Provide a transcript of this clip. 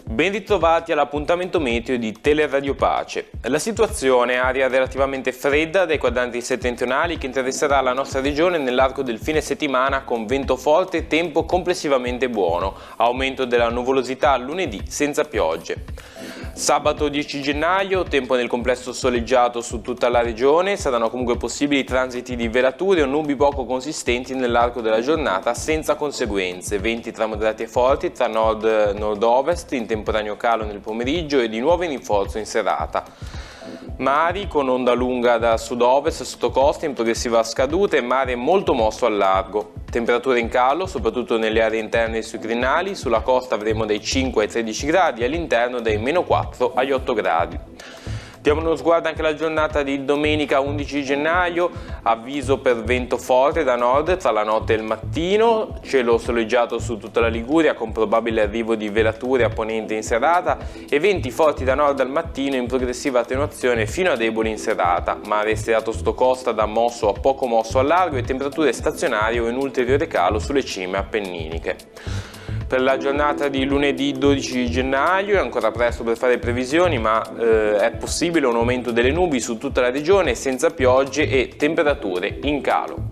Ben ritrovati all'appuntamento meteo di Teleradio Pace. La situazione aria relativamente fredda dai quadranti settentrionali che interesserà la nostra regione nell'arco del fine settimana con vento forte e tempo complessivamente buono, aumento della nuvolosità lunedì senza piogge. Sabato 10 gennaio, tempo nel complesso soleggiato su tutta la regione, saranno comunque possibili transiti di velature o nubi poco consistenti nell'arco della giornata senza conseguenze, venti tra moderati e forti tra nord-nord-ovest in temporaneo calo nel pomeriggio e di nuovo in rinforzo in serata. Mari con onda lunga da sud-ovest sotto costa in progressiva scaduta e mare molto mosso al largo. Temperature in calo soprattutto nelle aree interne e sui crinali, sulla costa avremo dai 5 ai 13 gradi e all'interno dai meno 4 agli 8 gradi. Diamo uno sguardo anche alla giornata di domenica 11 gennaio, avviso per vento forte da nord tra la notte e il mattino, cielo soleggiato su tutta la Liguria con probabile arrivo di velature a ponente in serata e venti forti da nord al mattino in progressiva attenuazione fino a deboli in serata, mare estriato sotto costa da mosso a poco mosso al largo e temperature stazionarie o in ulteriore calo sulle cime appenniniche. Per la giornata di lunedì 12 gennaio è ancora presto per fare previsioni, ma è possibile un aumento delle nubi su tutta la regione senza piogge e temperature in calo.